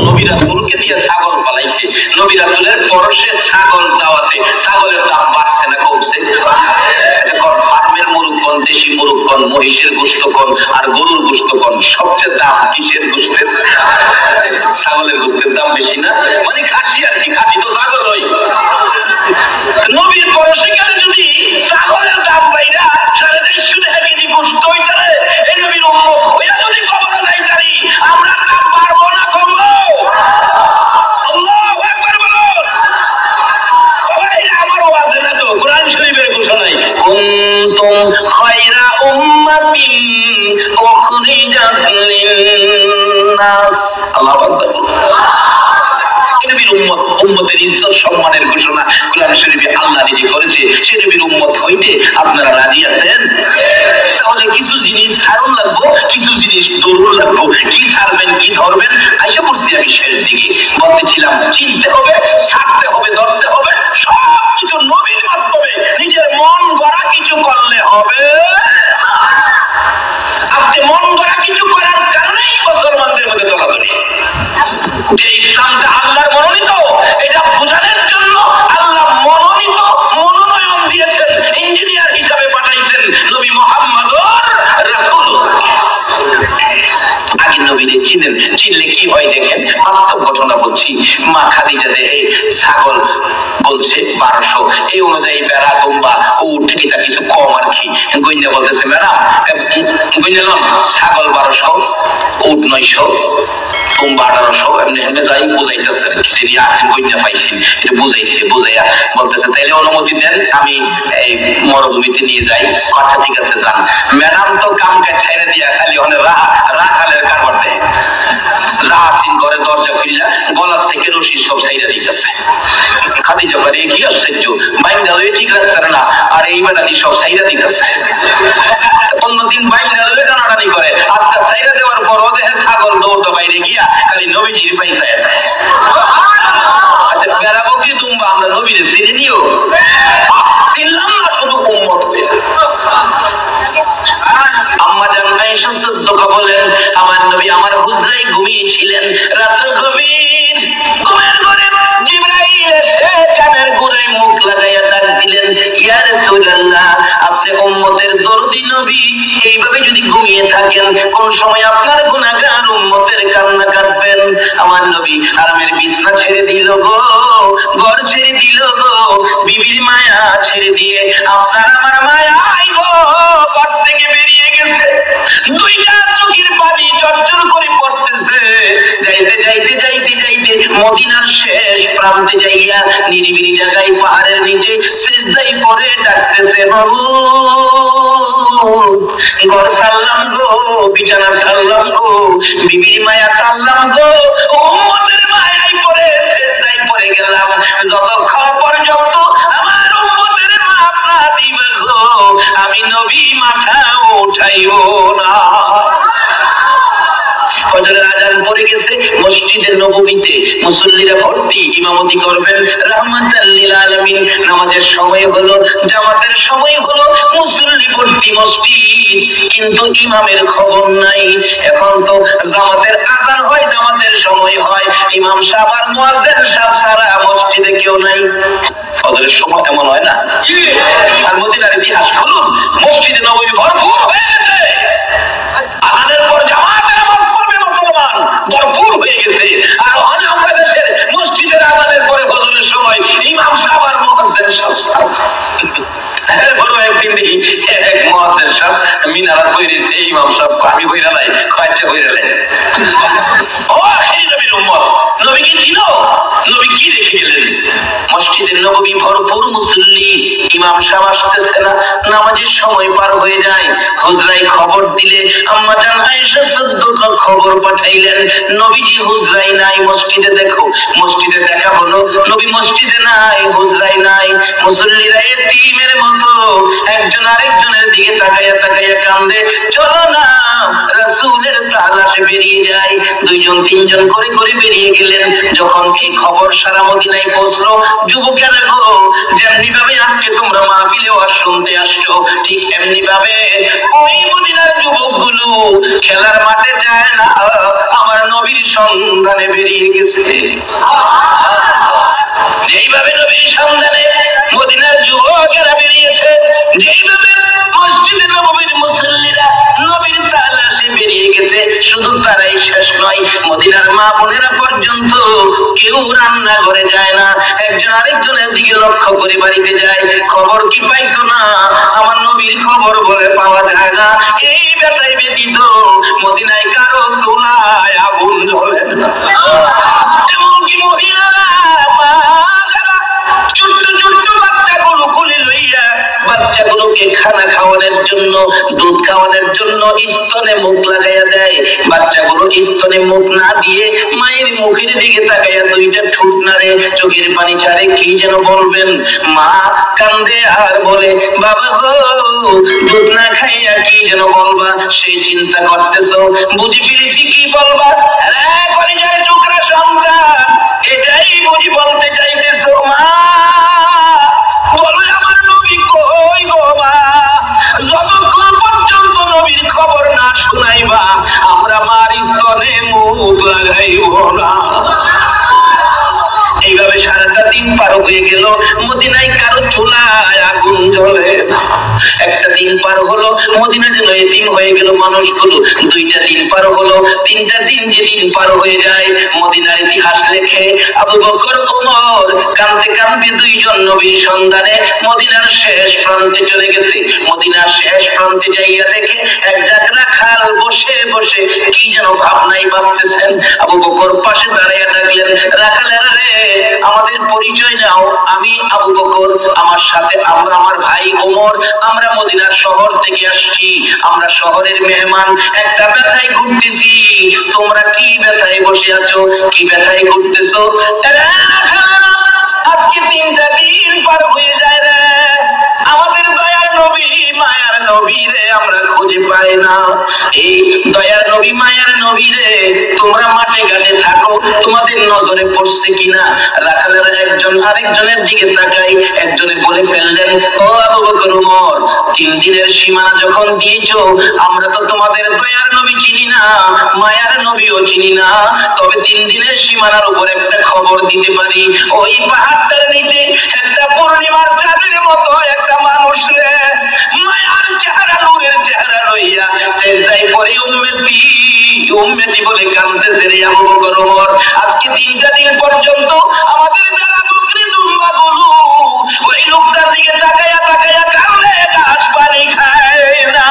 নবী রাসূলকে দিয়ে ছাগল পালাইছে, নবী রাসূলের পরশে ছাগল যাওয়াতে ছাগলের দাম বাড়ছে না কমছে? ফার্মের মুরগ কোন, দেশি মুরগ কোন, মহিষের গোশত কোন আর গরুর গোশত কোন? সবচেয়ে দাম কিসের গোশতের? ছাগলের গোশতের দাম বেশি না? মানে খাসি আর কি, খাসি তো ছাগল হয়। নবীর পরশে গেলে যদি ছাগলের দাম বাইরা 450 টাকা কেজি গোশত হইতারে, এই নবীর উম্মত হইয়া যদি কবরে যাইতারি, আমরা দাম পারবো না কমবো? আল্লাহু আকবার বলুন। সবাই আমার ওয়াজে না তো, কোরআন শরীফের ঘোষণায় কুনতুম খায়রা উম্মাতিন উখরিজাত লিন-নাস। আল্লাহু আকবার। নবীর উম্মত, উম্মতের ইজ্জত সম্মানের ঘোষণা কোরআন শরীফে আল্লাহ নিজে করেছে। সে নবীর উম্মত হইতে আপনারা রাজি আছেন? তাহলে কিছু জিনিস ছাড়ুন লাগবো, কিছু জিনিস দৌড়ুন লাগবো। কি ছাড়বেন, কি ধরবেন? আইসা পড়ছি আমি শেষ দিকে। বলতেছিলাম চিনতে হবে, ছাড়তে হবে, ধরতে হবে, সবকিছু নবীর মাধ্যমে নিজের মন গড়া কিছু করলে হবে। আপনি মন গড়া কিছু করার কারণেই মুসলমানদের মধ্যে দলাদলি। যে ইসলামটা আল্লাহর মনোনীত, এটা বোঝানোর জন্য আল্লাহ মনোনীত মনোনয়ন দিয়েছেন, ইঞ্জিনিয়ার হিসাবে পাঠাইছেন নবী মুহাম্মদুর রাসূলুল্লাহ। আগে নবীকে চিনেন, চিনলে কি হয় দেখেন। বাস্তব ঘটনা বলছি। মা খাদিজা দেহে ছাগল বলছে 1200, এই অনুযায়ী বেড়া, দুম্বা, উট এটা কিছু কম আর কি। গইনা বলতেছে ম্যাডাম গইনালাম ছাগল 1200, উট 900, দুম্বা 1800, এমনি এমনি যাই বুঝাইতেছে। যিনি আসেন গইনা পাইছেন, এটা বুঝাইছে, বুঝাইয়া বলতেছে তাইলে অনুমতি দেন আমি এই মরুভূমিতে নিয়ে যাই। আচ্ছা ঠিক আছে যান। ম্যাডাম তো কাম কাজ ছেড়ে দিয়া খালি অনেক রাখালের কারবার দেয়। যা আসেন ঘরে দরজা খুললা গলার থেকে রশি সব সাইডা দিতেছে। খাদিজা করে কি আশ্চর্য, বাইন্দা হয়ে ঠিক রাখতে না, আর এই বেটা দিয়ে সব সাইডা দিতেছে। অন্যদিন বাইন্দা হয়ে টানাটানি করে, আজকে সাইডা দেওয়ার পরও দেখে ছাগল দৌড়টা বাইরে গিয়া খালি নবীজির পাইছে। আচ্ছা বেড়াবো কি তুমবা, আমরা নবীরে চিনে নিও, চিনলাম না শুধু উম্মত হয়ে। আম্মা জান আয়েশা সিদ্দিকা বলেন আমার নবী আমার হুজরায় ঘুমিয়েছিলেন, রাতের গভীর ঘুমের ঘরে জিবরাইল এসে কানের গোড়ায় মুখ লাগাইয়া ডাক দিলেন, ইয়া রাসূলুল্লাহ আপনি উম্মতের দরদি নবী, এইভাবে যদি ঘুমিয়ে থাকেন কোন সময় আপনার গুনাহগার উম্মতের কান্না কাটবেন। আমার নবী আরামের বিছানা ছেড়ে দিল গো, ঘর ছেড়ে দিল গো, বিবির মায়া ছেড়ে দিয়ে আপনার আমার মায়া আইগো ঘর থেকে বেরিয়ে গেছে। দুইটা চোখের পানি চরচর করে পড়তেছে। যাইতে যাইতে যাইতে যাইতে মদিনার শেষ প্রান্তে যাইয়া নিরিবিলি জায়গায় পাহাড়ের নিচে সিজদায় পড়ে ডাকতেছে বাবু, ঘর সারলাম গো, বিছানা সারলাম গো, বিবির মায়া সারলাম গো, উম্মতের মায়ায় পড়ে সিজদায় পড়ে গেলাম। যতক্ষণ পর্যন্ত আমার উম্মতের মাফ না দিবে গো আমি নবী মাথা উঠাইও না। ফজরের আযান পড়ে গেছে, মসজিদে নববীতে মুসল্লিরা ভর্তি, ইমামতি করবেন রাহমাতাল লিল আলামিন। নামাজের সময় হলো, জামাতের সময় হলো, মুসল্লি ভর্তি মসজিদ, কিন্তু ইমামের খবর নাই। এখন তো জামাতের আযান হয়, জামাতের সময় হয়, ইমাম সাহেব আর মুয়াজ্জিন সাহেব ছাড়া মসজিদে কেউ নাই। ফজরের সময় এমন হয় না? আর মদিনার ইতিহাস খুলুন, মসজিদে নববী ভরপুর হয়ে গেছে। আযানের পর জামাতের নামাজ পড়বে মুসলমান ভরপুর হয়ে গেছে। আর আমরা দেশের মসজিদের আযানের পরে ফজরের সময় ইমাম সাহেব আর মুয়াজ্জিন সাহেব বড় একদিন দেখি এক মুয়াজ্জিন সাহেব মিনারাত কইরেছে, ইমাম সাহেব আমি কইরা নাই, কয়টা কইরা নাই। ও এই নবীর উম্মত, নবী কি ছিল? নবী কি রেখে গেলেন? মসজিদের নববী ভরপুর মুসল্লি, ইমাম সাহেব আসতেছে না, নামাজের সময় পার হয়ে যায়। হুজরায় খবর দিলে আম্মা জান আয়েশা সিদ্দিকা খবর পাঠাইলেন নবীজি হুজরায় নাই, মসজিদে দেখো। মসজিদে দেখা হলো, নবী মসজিদে নাই, হুজরায় নাই। মুসল্লিরা এতিমের মতো একজন আরেকজনের দিকে তাকাইয়া তাকাইয়া কান্দে, চলো না রাসূলের তালাশে বেরিয়ে যায়। দুইজন তিনজন করে করে বেরিয়ে গেলেন। যখন এই খবর সারা মদিনায় পৌঁছলো, যুবকেরা গো যেমনি ভাবে আজকে তোমরা মাহফিলে ওয়াজ শুনতে আসছো, ঠিক এমনি ভাবে ওই মদিনার যুবকগুলো খেলার মাঠে যায় না, আমার নবীর সন্ধানে বেরিয়ে গেছে। যেইভাবে নবীর সন্ধানে মদিনার যুবকেরা বেরিয়েছে, যেইভাবে মসজিদে নববীর মুসল্লিরা নবীর তালাশে বেরিয়ে গেছে, শুধু তারাই শেষ নয়, মদিনার মা বোনেরা পর্যন্ত কেউ রান্না করে যায় না, একজন আরেকজনের দিকে লক্ষ্য করে বাড়িতে যায়। খবর কি পাইছো না? আমার নবীর খবর বলে পাওয়া যায় না। এই বেলায় ব্যতীত মদিনায় কারো চুলায় আগুন জ্বলে না। এমনকি মহিলারা ছোট্ট ছোট্ট বাচ্চাগুলো কোলে লইয়া বাচ্চাগুলোকে খানা খাওয়ানোর জন্য, দুধ খাওয়ানোর জন্য স্তনে মুখ লাগাইয়া দেয়। বাচ্চাগুলো স্তনে মুখ না দিয়ে মায়ের মুখের দিকে তাকাইয়া দুইটা ঠোঁট নাড়ে, চোখের পানি ছাড়ে, কি যেন বলবেন। মা কান্দে আর বলে, বাবা গো দুধ না খাইয়া কি যেন বলবা, সেই চিন্তা করতেছো। বুঝি ফিরেছি কি বলবা। রে কলিজার টুকরা সন্তান, এটাই বুঝি বলতে চাইতেছো মা? বলে আমার নবী কই গো মা? যতক্ষণ পর্যন্ত নবীর খবর না শুনাইবা আমরা মার স্তনে মুখ লাগাইব না। এইভাবে সারাটা দিন পার হয়ে গেল, মদিনায় কারো চুলায় আগুন জ্বলে না। একটা দিন পার হলো, মদিনা যেন এতিম হয়ে গেল মানুষগুলো। দুইটা দিন পার হলো, তিনটা দিন যেদিন পার হয়ে যায়, মদিনার ইতিহাস লেখে আবু বকর ওমর কাঁদতে কাঁদতে দুইজন নবীর সন্ধানে মদিনার শেষ প্রান্তে চলে গেছে। মদিনার শেষ প্রান্তে যাইয়া দেখে এক জায়গা খাল বসে বসে কি যেন ভাবনাই ভাবতেছেন। আবু বকর পাশে দাঁড়াইয়া থাকলেন, রাখালেরা রে আমাদের পরিচয় নাও, আমি আবু বকর, আমার সাথে আমার ভাই ওমর, আমরা মদিনার শহর থেকে আসছি, আমরা শহরের মেহমান, একটা ব্যথায় ঘুরতেছি। তোমরা কি ব্যথায় বসে আছো, কি ব্যথায় ঘুরতেছো? আজকে 3টা দিন পার হয়ে যায় রে, আমাদের দয়ার নবী মায়ার নবী রে আমরা খুঁজে পাই না। এই দয়ার নবী মায়ার নবী রে তোমরা মাঠে ঘাটে থাকো, তোমাদের নজরে পড়ছে কিনা? রাখালেরা একজন আরেকজনের দিকে তাকাই, একজনে বলে ফেললেন, ও আবু বকর ওমর, 3 দিনের সীমানা যখন দিয়েছো, আমরা তো তোমাদের দয়ার নবী চিনি না, মায়ার নবীও চিনি না, তবে 3 দিনের সীমানার উপর একটা খবর দিতে পারি। ওই পাহাড়টার নিচে একটা পূর্ণিমার চাঁদের মতো একটা মানুষ রে মায়ার চেহারা, নূরের চেহারা লইয়া সেজদায় পড়ে উম্মতি উম্মতি বলে কাঁদতেছে রে আবু বকর ওমর। আজকে 3টা দিন পর্যন্ত আমাদের যারা বকরি দুম্বা গুলো ওই লোকটার দিকে তাকাইয়া তাকাইয়া কাঁদে, ঘাস পানি খায় না।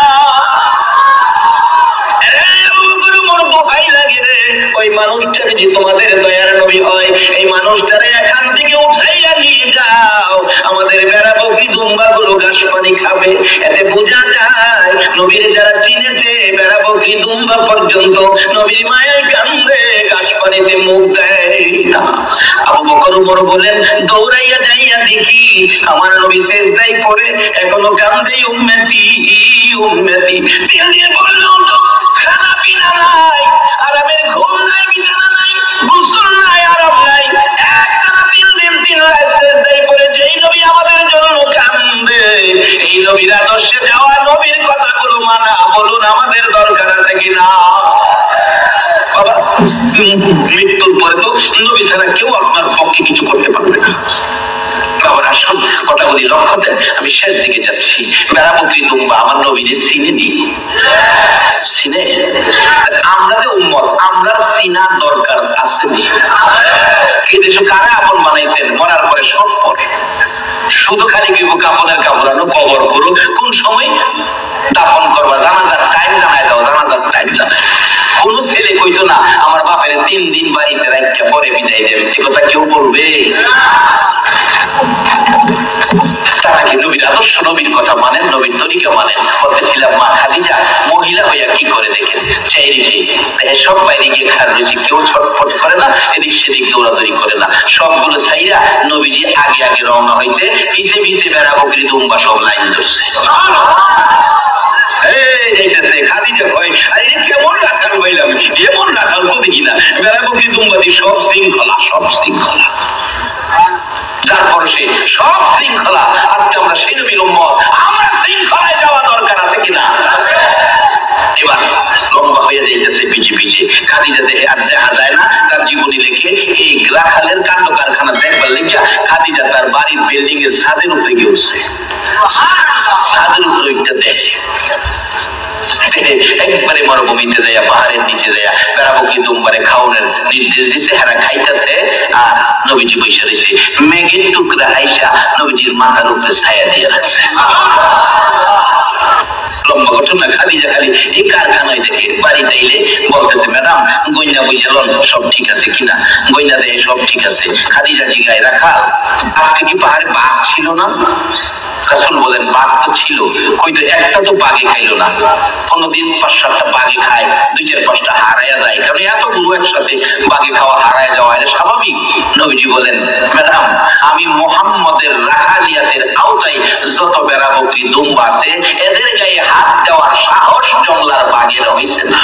ওই মানুষটা যদি তোমাদের দয়ার নবী হয়, এই মানুষটারে এখান থেকে উঠাইয়া নিয়ে যাও, আমাদের বেড়া বকরি দুম্বা গুলো ঘাস পানি খাবে। এতে বোঝা যায় নবীর যারা চিনেছে বেড়া বকরি দুম্বা পর্যন্ত নবীর মায়ায় কান্দে, ঘাস পানিতে মুখ দেয় না। আবু বকর ওমর বলেন, দৌড়াইয়া যাইয়া দেখি আমার নবী সেজদায় পড়ে এখনো কান্দে, উম্মতি উম্মতি। 3 দিন বলল খানা পিনা নাই, আরামের ঘুম নাই, বিছানা নাই, গোসল নাই, আরাম নাই, একটানা 3 দিন 3 রাত সেজদায় পড়ে যেই নবী আমাদের জন্য কান্দে, এই নবীর আদর্শে যাওয়া, নবীর কথাগুলো মানা, বলুন আমাদের দরকার আছে কিনা? বাবা মৃত্যুর পরে তো নবী ছাড়া কেউ আপনার পক্ষে কিছু করতে পারবে না। বাবার আসুন কথাগুলি লক্ষ্য দেন, আমি শেষ দিকে যাচ্ছি। বেড়া বকরি দুম্বা আমার নবীরে চিনে নি, চিনে? আমরা যে উম্মত, আমরা চিনার দরকার আছে নি? এই দেশে কারা আপন বানাইছেন? মরার পরে সব পরে, শুধু খালি কি কাপড়ের কাপড়ানো, কবর করো, কোন সময় দাফন করবা, জানাজার টাইম জানাই দাও, জানাজার টাইম জানাই। কোন ছেলে কইতো না আমার বাপের 3 দিন বাড়িতে রাখতে পরে বিদায় দেবে, এ কথা কেউ বলবে? তারা কি নবীর আদর্শ, নবীর কথা মানেন, নবীর তরিকা মানেন? বলতেছিলাম মা খাদিজা মহিলা হইয়া কি করে দেখেন, চাইরে সে দেখে সব বাইরে গিয়ে খার রয়েছে, কেউ ছটফট করে না, এদিক সেদিক দৌড়াদৌড়ি করে না, সবগুলো ছাইরা নবীজি আগে আগে রওনা হয়েছে, পিছে পিছে বেড়া বকরি দুম্বা সব লাইন ধরছে। খাদিজা কয়, আরে কেমন রাখাল হইলাম, এমন রাখাল তো দেখি না, বেড়া বকরি দুম্বাদি সব শৃঙ্খলা, সব শৃঙ্খলা। তারপর সে সব শৃঙ্খলা, আজকে আমরা সেই নবীর উম্মত, আমরা শৃঙ্খলায় যাওয়া দরকার আছে কিনা? বিল্ডিং এর ছাদের উপরে গিয়ে উঠছে, ছাদের উপরে একটা দেখে একবারে মরুভূমিতে যাইয়া পাহাড়ের নিচে যাইয়া বেড়াবকি দুমবারে খাওয়ানোর নির্দেশ দিছে, হেরা খাইতেছে আর নবীজি বসে রয়েছে। মেঘের টুকরা আইসা নবীজির মাথার উপরে ছায়া দিয়ে রাখছে। লম্বা ঘটনা। খাদিজা খালি এই কারখানায় দেখে বাড়িতে এলে বলতেছে, ম্যাডাম গইনা বুঝালন সব ঠিক আছে কিনা? গইনা দেয় সব ঠিক আছে। খাদিজা জিগায়, রাখা আজকে কি পাহাড়ে বাঘ ছিল না? রাসূল বলেন, বাঘ তো ছিল, কইতো একটা তো বাঘে খাইলো না। কোনদিন ৫-৭টা বাঘে খায়, ২-৪-৫টা হারায়া যায়, কারণ এতগুলো একসাথে বাঘে খাওয়া হারায় যাওয়া এটা স্বাভাবিক। নবীজি বলেন, ম্যাডাম আমি মুহাম্মদের রাখালিয়াতের আওতায় যত বেড়া বকরি দুম্বা আছে এদের গায়ে হাত দেওয়ার সাহস জংলার বাঘের হয়েছে না।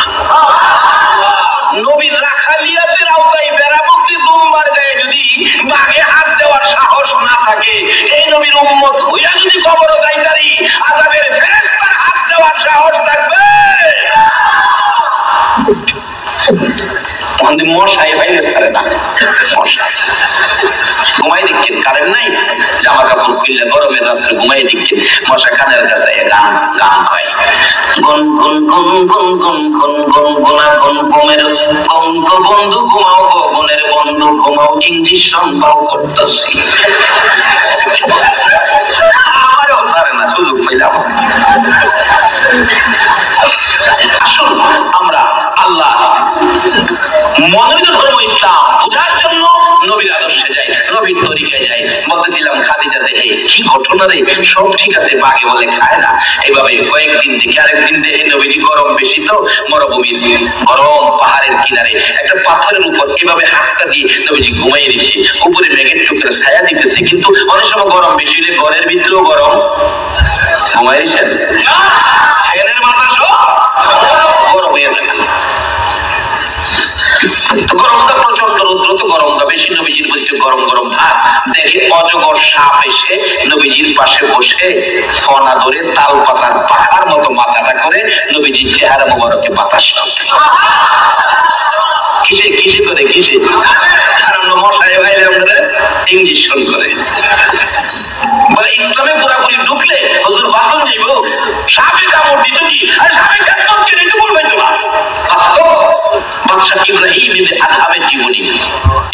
নবীর রাখালিয়াতের আওতায় বেড়া বকরি দুম্বার গায়ে যদি বাঘে হাত দেওয়ার সাহস না থাকে, এই নবীর উম্মত হইয়া যদি কবরে যাইতারি আযাবের ফেরেশতার হাত দেওয়ার সাহস থাকবে? মশাই ভাইলে ছাড়ে না, মশাই ঘুমাই দিচ্ছেন, কারেন্ট নাই, জামা কাপড় খুললে গরমের রাত্রে ঘুমাই দিচ্ছেন, মশা কানের কাছে গান গান হয়, গুন গুন গুন গুন গুন গুন গুন গুনা গুন ঘুমের কঙ্ক বন্ধু ঘুমাও, গগনের বন্ধু ঘুমাও, ইঞ্জেকশন পাও করতেছি। আমারও ছাড়ে না, সুযোগ পেলাম। আসুন আমরা আল্লাহ মনোনীত ধর্ম ইসলাম বোঝার জন্য নবীর আদর্শে যাই, নবীর তরিকায় যাই। বলতেছিলাম খাদিজা দেখে কি ঘটনা রে, সব ঠিক আছে, বাঘে বলে খায় না। এইভাবে কয়েকদিন থেকে আরেকদিন দেখে নবীজি গরম বেশি তো মরুভূমির গরম পাহাড়ের কিনারে একটা পাথরের উপর এভাবে হাতটা দিয়ে নবীজি ঘুমাই দিয়েছে, উপরে মেঘের টুকরা ছায়া দিতেছে, কিন্তু অনেক সময় গরম বেশি হলে ঘরের ভিতরেও গরম ঘুমাই দিচ্ছেন, ফ্যানের বাতাস গরম হয়ে থাকে। গরমটা প্রচন্ড, রৌদ্র তো গরমটা বেশি। নবীজির বলতে গরম গরম ভাত দেখে অজগর সাপ এসে নবীজির পাশে বসে ফনা ধরে তাল পাতার পাখার মতো মাথাটা করে নবীজির চেহারা মোবারকে বাতাস করতেছে। কিসে কিসে করে, কিসে? কারণ মশাই ভাইলে আমরা ইঞ্জেকশন করে বলে ইসলামে পুরাপুরি ঢুকলে হুজুর বাসন যাইব, সাপে কামড় দিত কি আর সাপে কামড় কি এটা বলবেন তো না। বাস্তব বাদশাহ ইব্রাহিম ইবনে আদহামের জীবনী,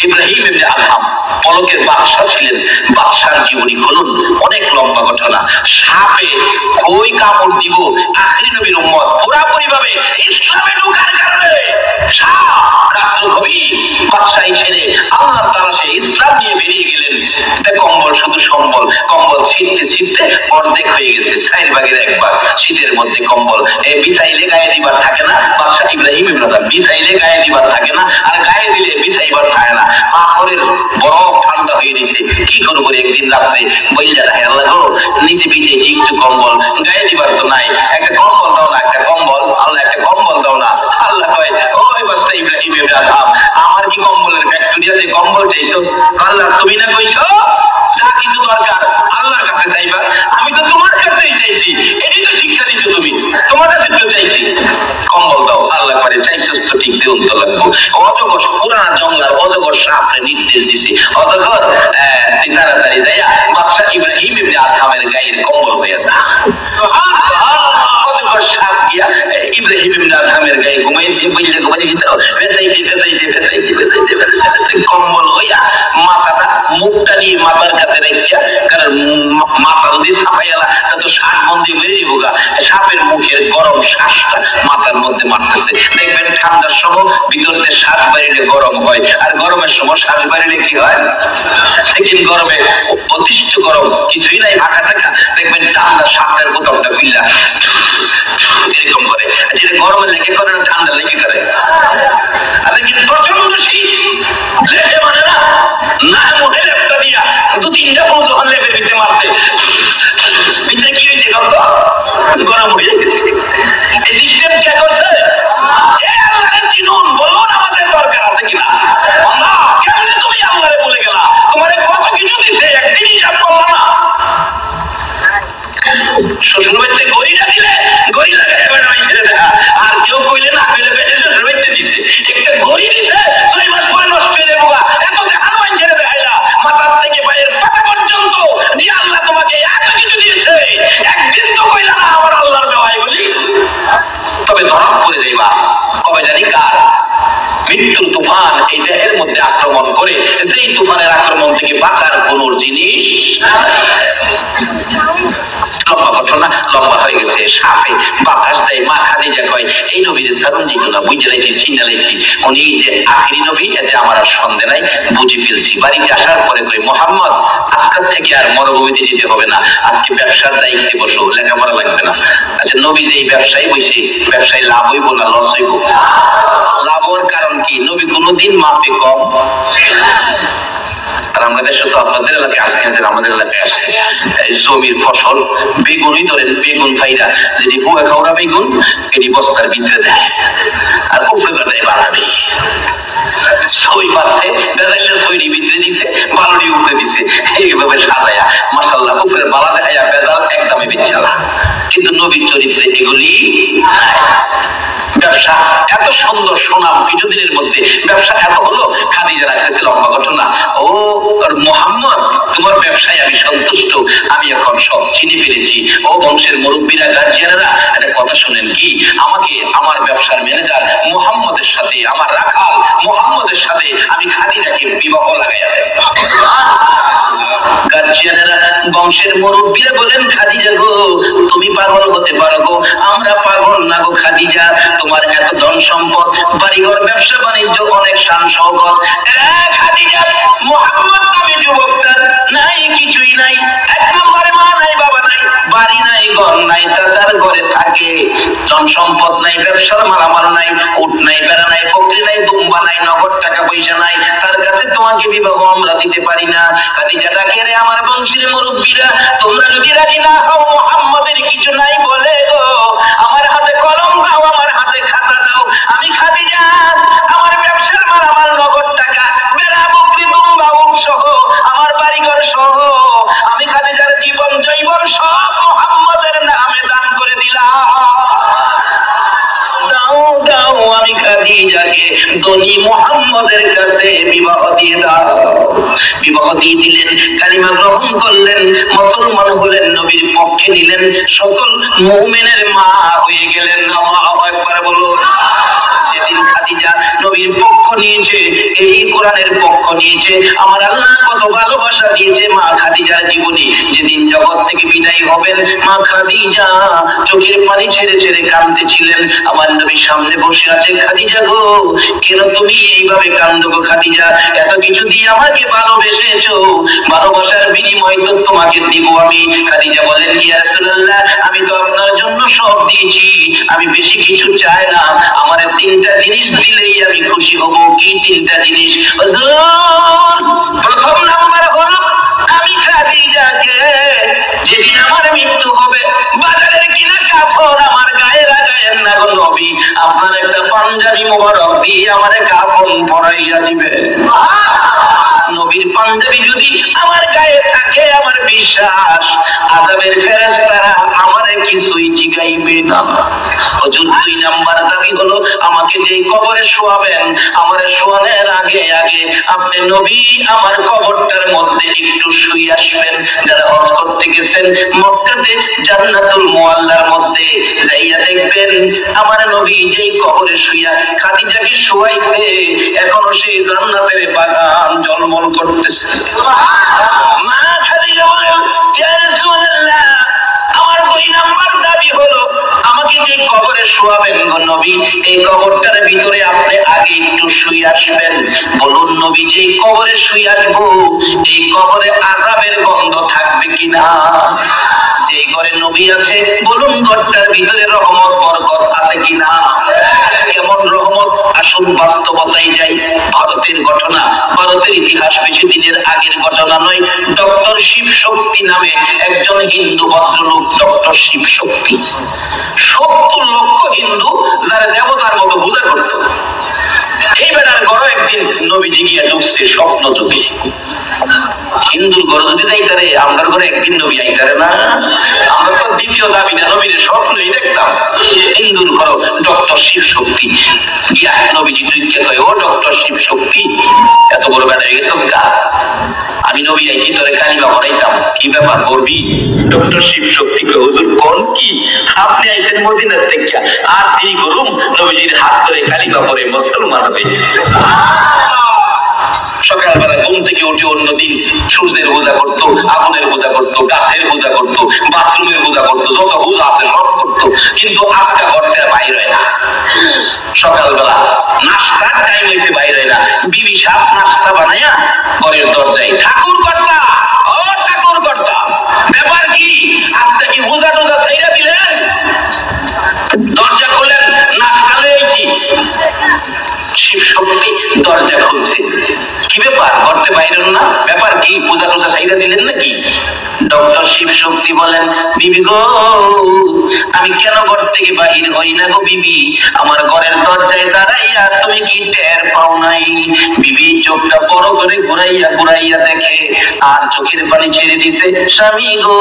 ইব্রাহিম ইবনে আদহাম পলকের বাদশাহ ছিলেন, বাদশার জীবনী খুলুন, অনেক লম্বা ঘটনা। সাপে কই কামড় দিব, আখিরি নবীর উম্মত পুরাপুরি ভাবে ইসলামে ঢোকার কারণে সাপ রাত্র হবি বাদশাহী ছেড়ে আল্লাহ তাআলা ইসলাম নিয়ে বেরিয়ে গেলেন। কম্বল শুধু সম্বল, কম্বল ছিটতে ছিটতে অর্ধেক হয়ে গেছে, 4 ভাগের 1 ভাগ শীতের মধ্যে কম্বল। এই বিছাইলে গায়ে দিবার থাকে না, বাদশাহ ইব্রাহিম ইব্রাহিম বিছাইলে গায়ে দিবার থাকে না, আর গায়ে দিলে বিছাইবার থাকে না, পাথরের বরফ ঠান্ডা হয়ে গেছে। কি করবো, একদিন রাত্রে বইলা রাখে, আল্লাহ গো নিচে বিছাইছি একটু কম্বল, গায়ে দিবার তো নাই, একটা কম্বল দাও না, একটা কম্বল, আল্লাহ একটা কম্বল দাও না। আল্লাহ কয়, ওই বাদশাহ ইব্রাহিম ইব্রাহিম আমার কি কম্বলের ফ্যাক্টরি আছে, কম্বল চাইছো? আল্লাহ তুমি না কইছো যা কিছু দরকার আল্লাহর কাছে চাইবা, আমি তো তোমার কাছেই চাইছি, এটাই তো শিক্ষা দিচ্ছ তুমি, তোমার কাছে তো চাইছি, কম্বল দাও। আল্লাহ করে চাইছো তো ঠিক দেউন তো লাগবো। অজগর পুরানা জঙ্গলার অজগর সাপরে নির্দেশ দিছে, অজগর তুই তাড়াতাড়ি যাইয়া বাদশাহ ইব্রাহিম ইবনে আদহামের গায়ের কম্বল হয়ে যা। অজগর সাপ গিয়া ইব্রাহিম ইবনে আদহামের গায়ে ঘুমাইতে বইলে ঘুমাইতে তো বেসাইতে বেসাইতে বেসাইতে বেসাইতে বেসাইতে কম্বল হইয়া মাথাটা মুখটা নিয়ে মাথার কাছে রেখা, কারণ মাথা যদি সাফাইয়ালা তা তো শ্বাস বন্ধি বেরিয়ে বোগা, সাপের মুখের গরম শ্বাসটা মাথার মধ্যে মারতেছে। দেখবেন ঠান্ডার সময় ভিতরতে শ্বাস বাড়িলে গরম হয়, আর গরমের সময় শ্বাস বাড়িলে কি হয়, সেদিন গরমে অতিষ্ঠ গরম, কিছুই নাই ফাঁকা টাকা, দেখবেন ঠান্ডা সাপের বোতলটা খুললা এরকম করে, যেটা গরমে লেগে করে না ঠান্ডা লেগে করে। আর কিন্তু প্রচন্ড শীত, লেগে মানে না না মোটে লেপটা দিয়া 2-3টা বউ যখন লেপের ভিতরে মারছে, ভিতরে কি হয়েছে গরম হয়ে গেছে। এই সিস্টেম কে করছে? আল্লাহকে চিনুন, বলুন আমাদের দরকার আছে কিনা। কেমনে তুমি আল্লাহরে বলে গেলা, তোমার কত কিছু দিছে, একদিন হিসাব করলাম না। শ্বশুর বাড়িতে গরিলা দিলে গরিলা ছেড়ে দেখা, আর কেউ কইলে না কইলে শ্বশুর বাড়িতে দিছে, একটা গরি দিছে 6 মাস পরে নষ্ট হয়ে যাবো, এত দেখানো ছেড়ে দেখাইলা, মাথার থেকে পায়ের পাতা পর্যন্ত এই তুফানের আক্রমণ থেকে বাঁচার কোন জিনিস। লম্বা ঘটনা, লম্বা হয়ে গেছে। সাপে বাতাস দেয়, মা খাদিজা কয় এই নবীর সারণ দিত না, বুঝে লাইছি, চিন্তা লাইছি উনি যে আখিরি নবী, এতে আমার আর সন্দেহ নাই, বুঝে ফেলছি। বাড়িতে আসার পরে কই মোহাম্মদ আজকাল থেকে আর মরুভূমিতে যেতে হবে না, আজকে ব্যবসার দায়িত্বে বসো, লেখাপড়া লাগবে না। আচ্ছা নবী যে এই ব্যবসায় বসে, ব্যবসায় লাভ হইব না লস হইব? লাভ হওয়ার কারণ কি? নবী কোনোদিন মাপে কম। আর আমাদের সাথে আপনাদের এলাকায় আজকে আমাদের এলাকায় আসছে জমির ফসল বেগুনই ধরেন, বেগুন ভাইরা যদি বুয়া খাওয়া বেগুন এটি বস্তার ভিতরে দেয় আর উপরে দেয় বানাবে, ছই পাচ্ছে বেদাইলে ছইটি ভিতরে দিছে, বালুটি উপরে দিছে, এইভাবে সাজায়া মাশাআল্লাহ উপরে বালা দেখাইয়া বেজাল একদমই বিচ্ছালা। কিন্তু নবীর চরিত্রে এগুলি ব্যবসা এত সুন্দর সুনাম কিছুদিনের মধ্যে ব্যবসা এত হলো। খাদিজা রাখতেছে লম্বা ঘটনা, ও মোহাম্মদ তোমার ব্যবসায় আমি সন্তুষ্ট, আমি এখন সব চিনে ফেলেছি। ও বংশের মুরব্বীরা, গার্জিয়ানেরা একটা কথা শুনেন, কি আমাকে আমার ব্যবসার ম্যানেজার মোহাম্মদের সাথে, আমার রাখাল মোহাম্মদের সাথে আমি খাদিজাকে বিবাহ লাগাইয়া দেব। গার্জিয়ানেরা, বংশের মুরব্বীরা বলেন খাদিজা গো তুমি পাগল হতে পারো গো, আমরা পাগল না গো খাদিজা, তোমার এত ধন সম্পদ, বাড়িঘর, ব্যবসা বাণিজ্য, অনেক শান শওকত। খাদিজা মুহাম্মদ নামে যুবকটার নাই, কিছুই নাই, এক নম্বরে মা নাই, বাবা নাই, বাড়ি নাই, ঘর নাই, চাচার ঘরে থাকে, ধন সম্পদ নাই, ব্যবসার মালামাল নাই, উট নাই, বেড়া নাই, বকরি নাই, দুম্বা নাই, নগদ টাকা পয়সা নাই, তার কাছে তোমাকে বিবাহ আমরা দিতে পারি না। খাদিজা ডাকে, রে আমার বংশের মুরব্বীরা, তোমরা যদি রাজি না হও, মুহাম্মদের কিছু নাই বলে গো, আমার হাতে কলম দাও, আমার হাতে খাতা দাও, আমি খাদিজা আমার ব্যবসার মালামাল, নগদ টাকা, বেড়া, বকরি, দুম্বা, উট সহ, আমার বাড়িঘর সহ, আমি খাদিজার জীবন জৈবন সব মুহাম্মদের নামে দান করে দিলাম। দাও দাও আমি খাদিজাকে ধনী মুহাম্মদের কাছে বিবাহ দিয়ে দাও। বিবাহ দিয়ে দিলেন, কালিমা গ্রহণ করলেন, মুসলমান হলেন, নবীর পক্ষে নিলেন, সকল মুমিনের মা হয়ে গেলেন। আল্লাহু আকবার বলুন। যেদিন খাদিজা নবীর পক্ষ নিয়েছে, এই কোরআনের পক্ষ নিয়েছে, আমার আল্লাহ কত ভালোবাসা দিয়েছে মা খাদিজার জীবনে। যেদিন জগৎ থেকে বিদায় হবেন, মা খাদিজা চোখের পানি ছেড়ে ছেড়ে কাঁদতেছিলেন। আমার নবী সামনে বসে আছে, খাদিজা গো কেন তুমি এইভাবে কাঁদো গো খাদিজা, এত কিছু দিয়ে আমাকে ভালোবেসেছো, ভালোবাসার বিনিময় তো তোমাকে দিব আমি। খাদিজা বলেন, ইয়া রাসূলুল্লাহ আমি তো আপনার জন্য সব দিয়েছি, আমি বেশি কিছু চাই না, আমার তিনটা জিনিস দিলেই আমি খুশি হব। কি তিনটা জিনিস? প্রথম নাম্বার হলো আমি খাদিজাকে যেদিন আমার মৃত্যু হবে, বাজারের কিনা কাপড় আমার গায়ে লাগায়েন না গো নবী, আপনার একটা পাঞ্জাবি মোবারক দিয়ে আমার কাফন পরাইয়া দিবে। নবীর পাঞ্জাবি যদি আমার গায়ে থাকে, আমার বিশ্বাস আযাবের ফেরেশতারা আমারে কিছুই জিগাইবে না। হুজুর দুই নাম্বার দাবি হলো আমাকে যেই কবরে শোয়াবেন, আমার শোয়ানোর আগে আগে আপনি নবী আমার কবরটার মধ্যে একটু শুয়ে আসবেন। যারা হজ করতে গেছেন মক্কাতে জান্নাতুল মুআল্লার মধ্যে যাইয়া দেখবেন আমার নবী যেই কবরে শুয়া খাদিজাকে শোয়াইছে, এখনো সেই জান্নাতের বাগান জলমল করতেছে। মা খাদিজা বলেন, ইয়া রাসূলুল্লাহ আমার দুই নাম্বার দাবি হলো আমাকে যে কবরে শোয়াবেন গো নবী, এই কবরটার ভিতরে আপনি আগে একটু শুয়ে আসবেন। বলুন নবী যে কবরে শুয়ে আসবো, এই কবরে আযাবের গন্ধ থাকবে কিনা? যে ঘরে নবী আছে বলুন ঘরটার ভিতরে রহমত বরকত আছে কিনা? কেমন রহমত? আসুন বাস্তবতায় যাই। ভারতের ঘটনা, ভারতের ইতিহাস বেশি দিনের আগের ঘটনা নয়। ডক্টর শিব শক্তি নামে একজন হিন্দু ভদ্রলোক, ডক্টর শিব শক্তি 70 লক্ষ হিন্দু যারা দেবতার মতো পূজা করত, এই বেড়ার ঘর একদিন নবীজি গিয়া ঢুকছে স্বপ্ন যুগে। হিন্দুর ঘর যদি যাইতারে, আমরা ঘরে একদিন নবী আইতারে না? আমরা তো দ্বিতীয় দাবি না, নবীর স্বপ্নই দেখতাম। হিন্দুর ঘর ডক্টর শিব শক্তি গিয়া নবীজি ঢুকে কয়, ও ডক্টর শিব শক্তি এত বড় বেড়া হয়ে গেছ গা, আমি নবী আইছি তোরে কালিমা পড়াইতাম, কি ব্যাপার করবি? ডক্টর শিব শক্তি কয়, হুজুর কোন কি, আপনি আইছেন মদিনার থেকে, আর তিনি করুন নবীজির হাত ধরে কালিমা পড়ে মুসলমান হয়ে গেছে। সকালবেলা ঘুম থেকে উঠে অন্যদিন সূর্যের পূজা করতো, আগুনের পূজা করতো, গাছের পূজা করতো, বাথরুমের পূজা করতো, যত পূজা আছে সব করতো, কিন্তু আজকে ঘরটা বাইর হয় না। সকালবেলা নাস্তার টাইম হয়েছে, বাইর হয় না। বিবি সাপ নাস্তা বানাইয়া ঘরের দরজায়, ঠাকুর কর্তা, ও ঠাকুর কর্তা, ব্যাপার কি? আজকে কি পূজা টুজা ছাইড়া দিলেন? দরজা খোলেন, নাস্তা লয়েছি। শিব শক্তি দরজা খুলছে। কি ব্যাপার, ঘরতে বাইরেন না? ব্যাপার কি, পূজা টুজা ছাইড়া দিলেন নাকি? ডক্টর শিব শক্তি বলেন, বিবি গো, আমি কেন ঘর থেকে বাহির হই না গো বিবি? আমার ঘরের দরজায় দাঁড়াইয়া তুমি কি টের পাও নাই? বিবি চোখটা বড় করে ঘুরাইয়া ঘুরাইয়া দেখে, আর চোখের পানি ছেড়ে দিছে। স্বামী গো,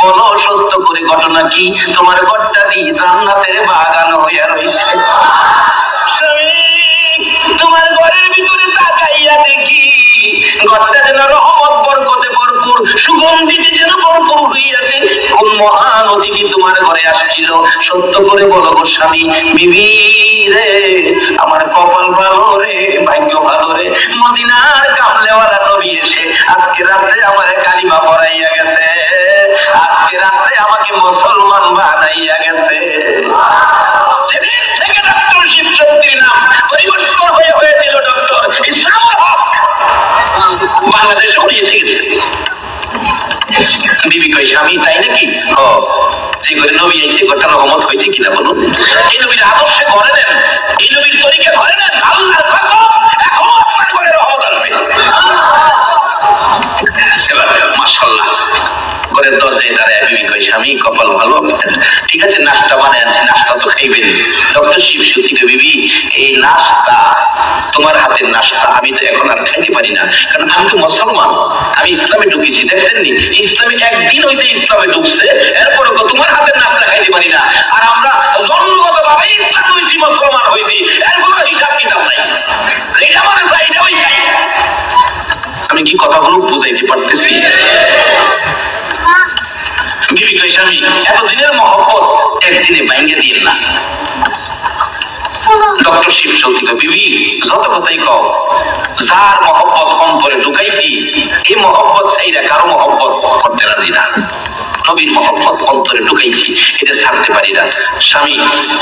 বলো সত্য করে ঘটনা কি? তোমার ঘরটা দিয়ে জান্নাতের বাগান হইয়া রইছে। স্বামী, তোমার ঘরের ভিতরে তাকাইয়া দেখি ঘরটা যেন রহমত বরকতে ভরপুর, সুগন্ধিতে যেন ভরপুর হইয়াছে। কোন মহান অতিথি তোমার ঘরে আসছিল? সত্য করে বলো গো স্বামী। বিবি রে, আমার কপাল ভালো রে, ভাগ্য ভালো রে, মদিনার কামলেওয়ালা নবী এসে আজকে রাত্রে আমার কালিমা পড়াইয়া গেছে, আজকে রাত্রে আমাকে মুসলমান বানাইয়া গেছে। যেদিন থেকে ডক্টর শিব শক্তির নাম পরিবর্তন হয়েছিল ডক্টর ইসলামুল হক, বাংলাদেশ উড়িয়ে গেছে। বিবি কই, স্বামী তাই নাকি? ও, যে করে নবী আইছে ঘরটা রহমত হয়েছে কিনা বলুন? এই নবীর আদর্শে ঘরে দেন, এই নবীর তরিকে ঘরে দেন, আল্লাহর কসম এখন আপনার ঘরে রহমত আসবে। এবার মাশাআল্লাহ ঘরের দরজায় দাঁড়ায় বিবি কই, স্বামী কপাল ভালো, ঠিক আছে নাস্তা বানায় আনছি, নাস্তা তো খাইবেন। ডক্টর শিব শক্তি কই, বিবি এই নাস্তা তোমার হাতের নাস্তা আমি তো এখন আর খাইতে পারি না, কারণ আমি তো মুসলমান, আমি ইসলামে ঢুকেছি। দেখছেন নি, ইসলামে একদিন হইতে ইসলামে ঢুকছে, এরপরে তোমার হাতের নাস্তা খাইতে পারি না। আর আমরা জন্মগত ভাবে ইসলাম হয়েছি, মুসলমান হয়েছি, এরপরে হিসাব কিতাব নাই, যেটা মানে চাই এটা ওই চাই। আমি কি কথাগুলো বুঝাইতে পারতেছি? বিবি কই, স্বামী এতদিনের মহব্বত একদিনে ভাঙিয়ে দিন না। ডক্টর শিব শক্তি কই, বিবি যত কথাই কও, যার মহব্বত অন্তরে ঢুকাইছি এই মহব্বত সেইরা কারো মহব্বত করতে রাজি না। নবীর মহব্বত অন্তরে ঢুকাইছি, এটা ছাড়তে পারি না। স্বামী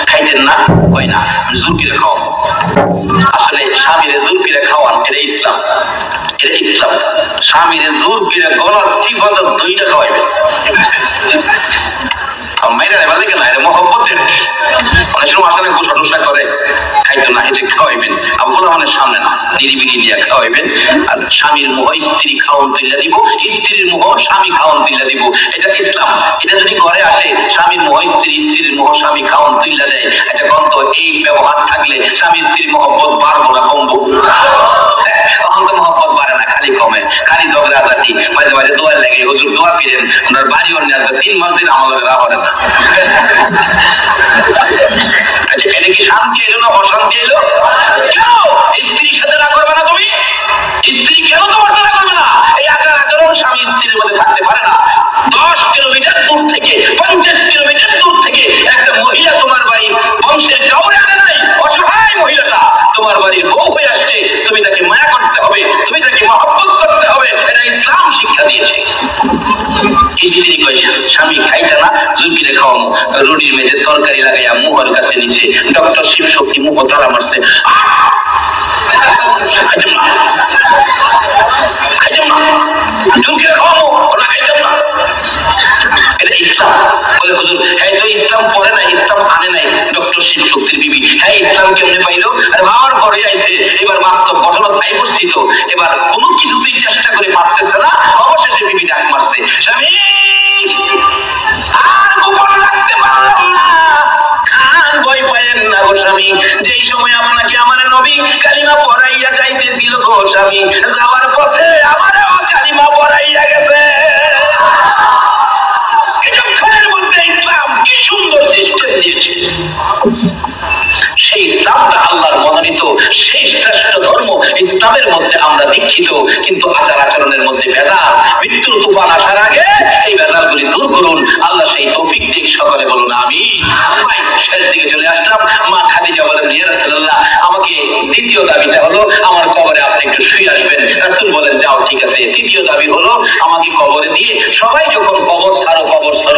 খাইতেন না? হয় না, জোর করে খাওয়ান। আসলে স্বামীরে জোর করে খাওয়ান, এটা ইসলাম, এটা ইসলাম। স্বামীরে জোর করে গলার চিপা দুইটা খাওয়াইবেন। মাইরা বলে কেন, এটা মহব্বতের। অনেক সময় আসলে গোসা টোসা করে খাইতো না, এটা খাওয়াইবেন আবুল রহমানের সামনে না, নিরিবিলি নিয়ে খাওয়াইবেন। আর স্বামীর মোহ স্ত্রী খাওয়ান তুইলা দিব, স্ত্রীর মোহ স্বামী খাওয়ান তুইলা দিব, এটা ইসলাম। এটা যদি ঘরে আসে স্বামীর মোহ স্ত্রী, স্ত্রীর মোহ স্বামী খাওয়ান তুইলা দেয়, এটা গন্ত এই ব্যবহার থাকলে স্বামী স্ত্রীর মহব্বত বাড়বো না কমবো? তখন তো মহব্বত বাড়ে না, খালি কমে, খালি ঝগড়া জাতি। মাঝে মাঝে দোয়া লাগে, হুজুর দোয়া ফিরেন, ওনার বাড়ি অন্য আসবে 3 মাস দিন আমাদের রাহ হয় না। আচ্ছা, এটা কি শান্তি এলো না অশান্তি এলো? কেন স্ত্রীর সাথে রাগ করবে না তুমি? স্ত্রী কেন তোমার সাথে করবে না? এই আচার আচরণ স্বামী স্ত্রীর মধ্যে থাকতে পারে না। 10 কিলোমিটার দূর থেকে, 50 কিলোমিটার দূর থেকে একটা মহিলা তোমার বাড়ির বংশের কাউরে আনে নাই, অসহায় মহিলাটা তোমার বাড়ির বউ হয়ে আসছে, তুমি তাকে মায়া করতে হবে, তুমি তাকে মহব্বত করতে হবে, এটা ইসলাম শিক্ষা দিয়েছে। স্ত্রী কই, স্বামী খাইতে না, জুকিরে খাওয়ানো, রুটির মেঝে তরকারি লাগাইয়া মুহর কাছে নিচে। ডক্টর শিব শক্তি মুখ তারা মারছে, খাইতাম না, খাইতাম না, জুকিরে খাওয়ানো, ওরা খাইতাম না। এটা ইসলাম। বলে হুজুর, হ্যাঁ তো ইসলাম পড়ে না, ইসলাম আনে নাই। ডক্টর শিব শক্তির বিবি, হ্যাঁ ইসলাম কেমনে পাইলো? আর আমার ঘরে আইছে, এবার বাস্তব ঘটনা পাই করছি তো, এবার কোনো কিছুতেই চেষ্টা করে পারতেছে না। অবশেষে বিবি ডাক মারছে, স্বামী আর গোপন রাখতে পারলাম না, খান ভয় পায়েন না গো স্বামী, যেই সময় আপনাকে আমার নবী কালিমা পড়াইয়া যাইতেছিল গো স্বামী, যাওয়ার পথে আমারও কালিমা পড়াইয়া গেছে। কিছুক্ষণের মধ্যে ইসলাম কি সুন্দর সিস্টেম দিয়েছে। সেই ইসলামটা আল্লাহর মনোনীত, সেই শ্রেষ্ঠ ধর্ম ইসলামের মধ্যে আমরা দীক্ষিত, কিন্তু আচার আচরণের মধ্যে ভেজাল। মৃত্যুর তুফান আসার আগে এই ভেজালগুলি দূর করুন। আল্লাহ সেই তৌফিক দিক, সকলে বলুন আমিন। শেষ দিকে চলে আসলাম। মা খাদিজা বলেন, ইয়া রাসূলুল্লাহ, আমাকে দ্বিতীয় দাবিটা হলো আমার কবরে আপনি একটু শুয়ে আসবেন। করে। তৃতীয় দাবি হলো আমাকে কবরে দিয়ে সবাই যখন কবর ছাড়ো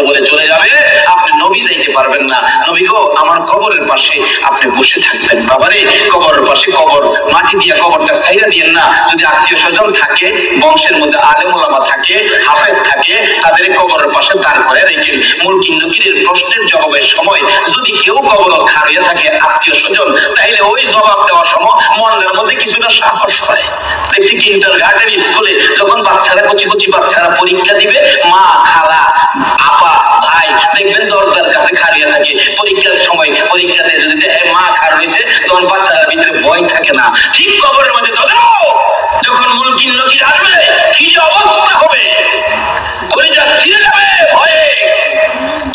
বলে চলে যাবে, আপনি নবী যাইতে পারবেন না। নবী গো, আমার কবরের পাশে আপনি বসে থাকবেন। বাবারে, কবরের পাশে কবর মাটি দিয়ে কবরটা ছাইরা দিয়েন না। যদি আত্মীয় স্বজন থাকে, বংশের মধ্যে আলেম ওলামা থাকে, হাফেজ থাকে, তাদের কবরের পাশে দাঁড় করে রেখেন। মুনকির নকিরের প্রশ্নের জবাবের সময় যদি কেউ কবর খাড়িয়ে থাকে আত্মীয় স্বজন, তাইলে ওই জবাব দেওয়ার সময় মনের মধ্যে কিছুটা সাহস পায়। দেখছি কিন্ডারগার্টেন স্কুলে যখন বাচ্চারা কচি বাচ্চারা পরীক্ষা দিবে, মা, খালা, আপা, ভাই দেখবেন দরজার কাছে খাড়িয়ে থাকে। পরীক্ষার সময় পরীক্ষাতে যদি মা খাড় হয়েছে, তখন বাচ্চাদের ভিতরে ভয় থাকে না। ঠিক কবরের মধ্যে যখন মুনকির নকির আসবে, কি যে অবস্থা হবে, কলিজা ছিঁড়ে যাবে ভয়ে।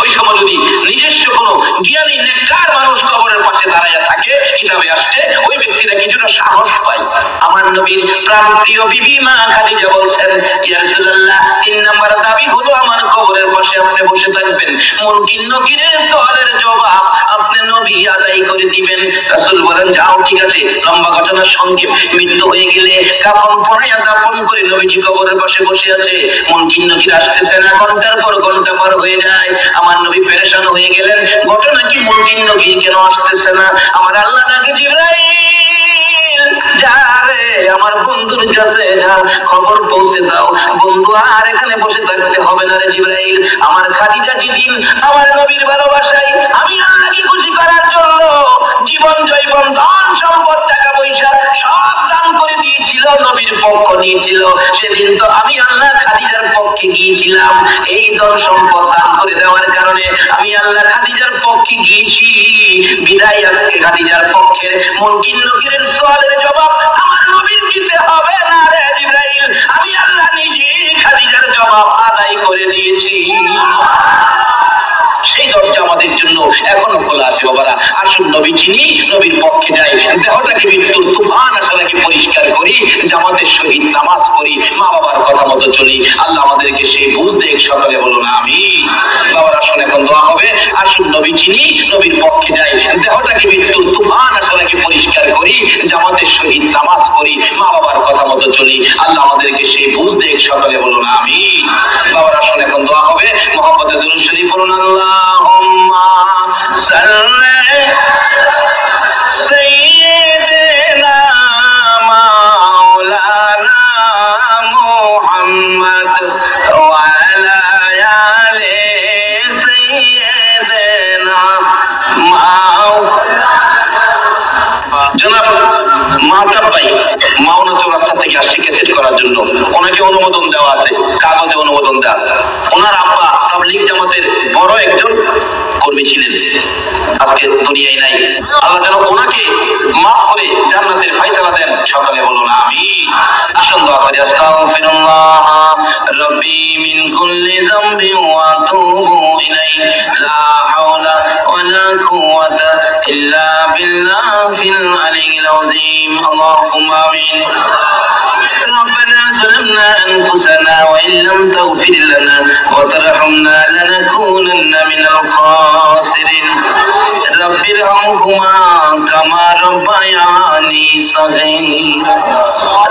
ওই সময় যদি নিজস্ব কোনো জ্ঞানী নেককার মানুষ কবরের পাশে দাঁড়াইয়া থাকে, কিতাবে আসছে ওই ব্যক্তিরা কিছুটা সাহস পায়। আমার নবীর প্রাণপ্রিয় বিবি মা খাদিজা বলছেন, ইয়া রাসূলুল্লাহ, 3 নাম্বার দাবি হলো আমার কবরের পাশে আপনি বসে থাকবেন। মুনকির নকিরের সওয়ালের জবাব আপনি নবী আদায় করে দিবেন। রাসূল বলেন, যাও, ঠিক আছে। লম্বা ঘটনার সংক্ষেপ, মৃত্যু হয়ে গেলে কাফন পরাইয়া দাফন করে নবীজি কবরের পাশে বসে আছে। মুনকির নকির আসতেছে না, ঘন্টার পর ঘন্টা পার হয়ে যায়। আমার নবী পেরেশান হয়ে গেলেন, ঘটনা কি, মুনকির নকির কেন আসতেছে না? আমার আল্লাহ নাকি জিবরাইল, যা রে আমার বন্ধুর কাছে যা, খবর পৌঁছে দাও, বন্ধু আর এখানে বসে থাকতে হবে না রে জিবরাইল। আমার খাদিজা যেদিন আমার নবীর ভালোবাসায় আমি আল্লাহকে খুশি করার জন্য জীবন জৈবন ধন সম্পদ টাকা পয়সা সব দান করে দিয়েছিল, নবীর পক্ষ নিয়েছিল, সেদিন তো আমি আল্লাহ খাদিজার পক্ষে গিয়েছিলাম। এই ধন সম্পদ দান করে দেওয়ার কারণে আমি আল্লাহ খাদিজার পক্ষে গিয়েছি, বিদায় আজকে খাদিজার পক্ষের মুনকির নকিরের সওয়ালের জবাব আমার নবীর দিতে হবে না রে জিবরাইল, আমি আল্লাহ নিজে খাদিজার জবাব আদায় করে দিয়েছি। সেই দরজা আমাদের জন্য এখনো খোলা আছে। বাবারা, আসুন নবী চিনি, নবীর পক্ষে যাই, দেহটাকে মৃত্যুর তুফান আসাটাকে পরিষ্কার করি, জামাতের সহিত নামাজ পড়ি, মা বাবার কথা মতো চলি। আল্লাহ আমাদেরকে সেই বুঝ দেখ, সকালে বলুন আমিন। বাবারা, আসুন এখন দোয়া হবে। আসুন নবী চিনি, নবীর পক্ষে যাই, দেহটাকে মৃত্যুর তুফান আসাটাকে পরিষ্কার করি, জামাতের সহিত নামাজ পড়ি, মা বাবার কথা মতো চলি। আল্লাহ আমাদেরকে সেই বুঝ দেখ, সকালে বলুন আমিন। বাবারা, আসুন এখন দোয়া হবে। মুহাম্মদে দুরূদ শরীফ পড়ুন। আল্লাহুম্মা সাল্লি সাইয়্যিদিনা মাওলানা মুহাম্মদ ওয়া আলা আলি সাইয়্যিদিনা জনাব মাহতাব ভাই মাওনা চৌরাস্তা থেকে আসছে ক্যাসেট করার জন্য। ওনাকে অনুমোদন দেওয়া আছে, কাগজে অনুমোদন দেওয়া। ওনার আব্বা তাবলীগ জামাতের বড় একজন কর্মী ছিলেন, আজকে দুনিয়ায় নাই। আল্লাহ যেন ওনাকে মাফ করে জান্নাতের ফায়সালা দেন, সকালে বলুন আমিন। আসুন দোয়া করি। আস্তাগফিরুল্লাহ রাব্বি মিন কুল্লি যামবিন ওয়া আতুবু ইলাইহি, লা হাওলা ওয়ালা কুওয়াতা ইল্লা বিল্লাহিল আলিয়্যিল আযীম। আল্লাহুম্মা আমিন। ربنا ظلمنا أنفسنا وإن لم تغفر لنا وترحمنا لنكونن من الخاسرين رب ارحمهما كما ربياني صغيرا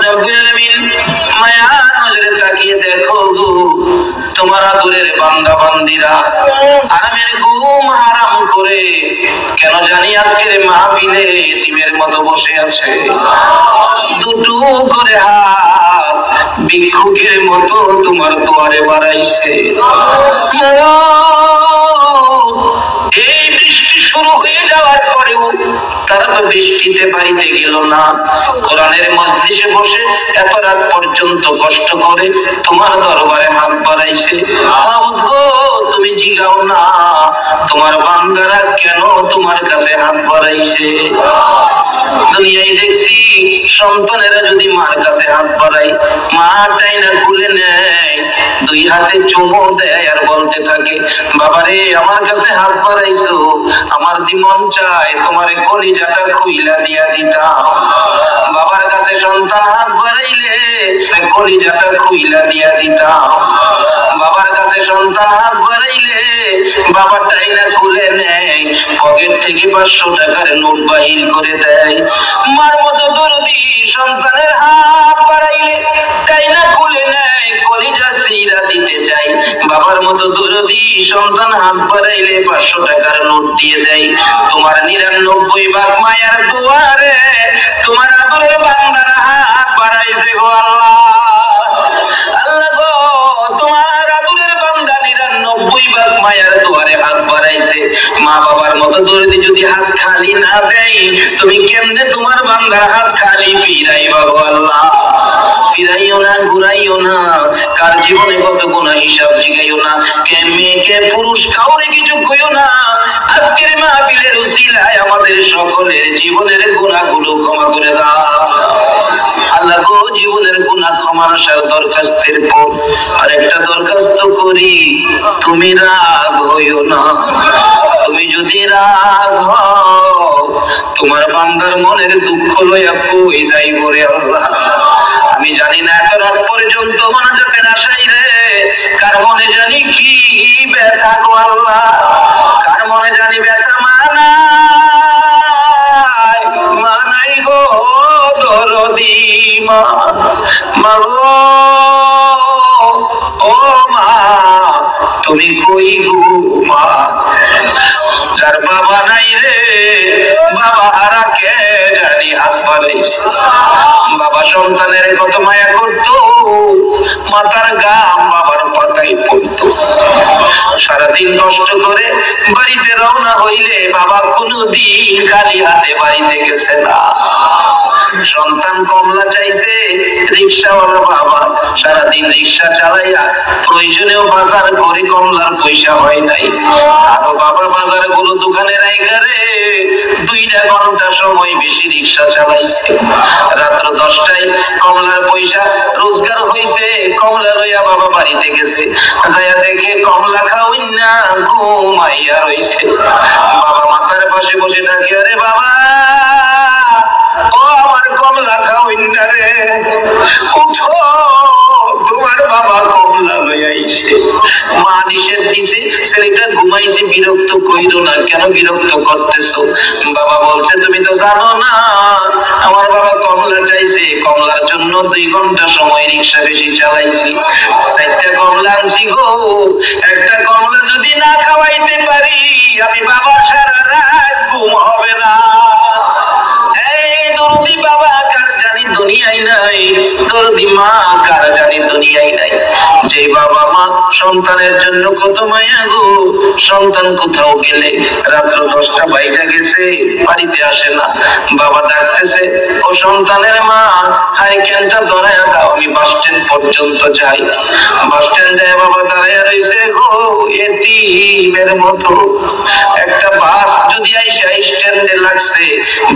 رب العالمين মায়া নজরে তাকিয়ে দেখো গো তোমার আদরের বান্দা বান্দিরা আরামের ঘুম হারাম করে কেন জানি আজকের মাহফিলে এতিমের মতো বসে আছে, দুটো করে হাত ভিক্ষুকের মতো তোমার দুয়ারে বাড়াইছে। এই বৃষ্টি শুরু হয়ে যাওয়ার পরেও তারা তো বৃষ্টিতে বাড়িতে গেল না, কোরআনের মজলিসে বসে এত রাত পর্যন্ত কষ্ট করে তোমার দরবারে হাত বাড়াইছে। তুমি জিগাও না তোমার বান্দারা কেন তোমার কাছে হাত বাড়াইছে। দুনিয়ায় দেখছি সন্তানেরা যদি মার কাছে হাত বাড়ায়, মা টাইনা খুলে নেয়, দুই হাতে চুমো দেয় আর বলতে থাকে, বাবারে আমার কাছে হাত বাড়াইছো, আমার দি মন চায় তোমার কলিজাটা খুইলা দিয়া দিতাম। বাবার কাছে সন্তান হাত বাড়াইলে কলিজাটা খুইলা দিয়া দিতাম। বাবার কাছে সন্তান হাত বাড়াইলে বাবা টাইনা খুলে নেয়, পকেট থেকে 500 টাকার নোট বাহির করে দেয়। মার মতো দরদি সন্তানের হাত বাড়াইলে টাইনা খুলে ফিরা দিতে চাই। বাবার মতো দরদি সন্তান হাত বাড়াইলে 500 টাকার নোট দিয়ে দেয়। তোমার 99 ভাগ মায়ার দুয়ারে তোমার আদরের বান্দারা হাত বাড়াইছে গো আল্লাহ। আল্লাহ গো, তোমার আদরের বান্দা 99 ভাগ মায়ার দুয়ারে হাত বাড়াইছে। মা বাবার মতো দরদি যদি হাত খালি না দেয়, তুমি কেমনে তোমার বান্দার হাত খালি ফিরাইবা গো আল্লাহ? ফিরাইও না, ঘুরাইও না। কার জীবনে কত গুনাহ হিসাব জিগাইও না। কে মেয়ে কে পুরুষ কাউরে কিছু কইও না। আজকের মাহফিলের উসিলায় আমাদের সকলের জীবনের গুনাহগুলো ক্ষমা করে দাও আল্লাহ গো। জীবনের গুনাহ ক্ষমার দরখাস্তের পর আরেকটা দরখাস্ত করি, তুমি রাগ হইও না। তুমি যদি রাগ হও, তোমার বান্দার মনের দুঃখ লইয়া কই যাইব রে আল্লাহ। আমি জানি না এত রাত পর্যন্ত মোনাজাতের আশাই রে কার মনে জানি কি ব্যথা গো আল্লাহ, কার মনে জানি ব্যথা মানাই গো দরদি মা। মা গো, ও মা তুমি কই গো মা? যার বাবা নাই রে বাবা হারা কে জানি হাত বাড়াইছে। বাবা সন্তানের কত মায়া করতো, মাথার গাম বাবার পাতায় পড়তো। সারাদিন কষ্ট করে বাড়িতে রওনা হইলে বাবা কোনদিন খালি হাতে বাড়িতে গেছে না। সন্তান কমলা চাইছে, রিক্সাওয়ালা বাবা সারাদিন রিক্সা চালাইয়া প্রয়োজনেও বাজার করে কমলার পয়সা হয় নাই। আরো বাবা বাজার গুলো দোকানে রাইখা রে 2 ঘন্টা সময় বেশি রিক্সা চালাইছে। রাত্র 10টায় কমলার পয়সা রোজগার হইছে, কমলা লইয়া বাবা বাড়িতে গেছে। যাইয়া দেখে কমলা খাওয়াই না, ঘুমাইয়া রইছে। বাবা মাথার পাশে বসে ডাকে, আরে বাবা ও আমার কমলা খাওয়াই না রে, উঠো তোমার বাবা কমলা লইয়া আইছে। মা নিষেধ দিছে, ছেলেটা ঘুমাইছে, বিরক্ত কইরো না। কেন বিরক্ত করতেছো? বাবা বলছে তুমি তো জানো না আমার বাবা কমলা চাইছে, কমলার জন্য 2 ঘন্টা সময় রিক্সা বেশি চালাইছি। 4টা কমলা আনছি গো, একটা কমলা যদি না খাওয়াইতে পারি আমি বাবা সারা রাত ঘুম হবে না। এই দরদি বাবা কার জানি দুনিয়ায় নাই, দরদি মা কার জানি দুনিয়ায় নাই। যে বাবা মা সন্তানের জন্য কত মায়া গো, সন্তান কোথাও গেলে রাত্র 10টা বাইরে গেছে বাড়িতে আসে না, বাবা ডাকতেছে, ও সন্তানের মা হারিকেনটা ধরায়া দাও, আমি বাস স্ট্যান্ড পর্যন্ত যাই। বাস স্ট্যান্ড যায় বাবা দাঁড়াইয়া রইছে গো এতিমের মতো। একটা বাস যদি আইসা স্ট্যান্ডে লাগছে,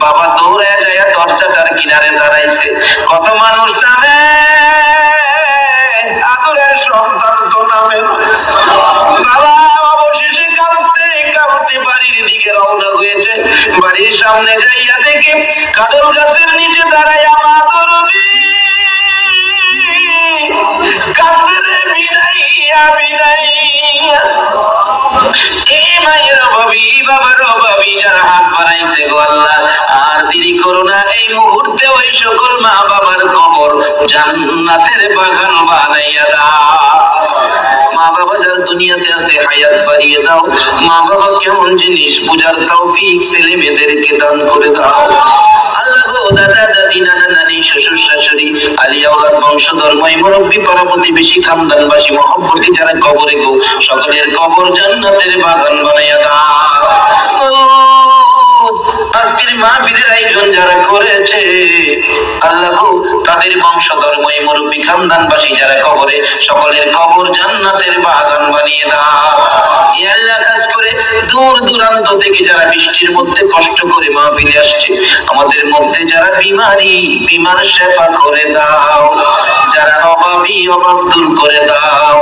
বাবা দৌড়ায় যায় দরজাটার কিনারে দাঁড়াইছে। কত মানুষ নামে, আদরের সন্তান তো নামে। বাবা অবশেষে কাঁদতে কাঁদতে বাড়ির দিকে রওনা হয়েছে। বাড়ির সামনে যাইয়া দেখে কাঁঠাল গাছের নিচে দাঁড়াইয়া মা দরদি কাঁদতে বিদাইয়া বিদাইয়া। এই মায়ের অভাবী বাবার অভাবী যারা হাত বাড়াইছে গো আল্লাহ, আর দেরি করো না, এই মুহূর্তে ওই সকল মা বাবার কবর জান্নাতের বাগান বানাইয়া দাও। মা বাবা যারা দুনিয়াতে আছে হায়াত বাড়িয়ে দাও। মা বাবা কেমন জিনিস বুঝার তৌফিক ছেলে মেয়েদেরকে দান করে দাও আল্লাহ গো। দাদা দাদি নানা নানি শ্বশুর শাশুড়ি আলিয়া ওলাদ বংশধর মুরব্বী পাড়া প্রতিবেশী খানদানবাসী মহব্বতী যারা কবরে গো, সকলের কবর জান্নাতের বাগান বানাইয়া দাও। আজকের মাহফিলের আয়োজন যারা করেছে আল্লাহ গো, তাদের বংশধর মুরব্বী খানদানবাসী যারা কবরে, সকলের কবর জান্নাতের বাগান বানিয়ে দাও। আল্লাহ খাস করে দূর দূরান্ত থেকে যারা বৃষ্টির মধ্যে কষ্ট করে মাহফিলে আসছে, আমাদের মধ্যে যারা বিমার সেবা করে দাও, যারা অভাবী অভাব দূর করে দাও,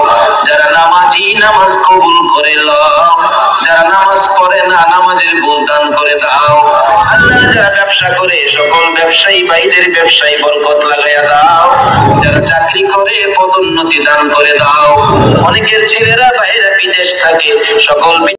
যারা নামাজি নামাজ কবুল করে লও, যারা নামাজ পড়ে না নামাজের বোঝ দান করে দাও আল্লাহ। যারা ব্যবসা করে সকল ব্যবসায়ী ভাইদের ব্যবসায়ী বরকত লাগাইয়া দাও। যারা চাকরি করে পদোন্নতি দান করে দাও। অনেকের ছেলেরা বাইরে বিদেশ থাকে, সকল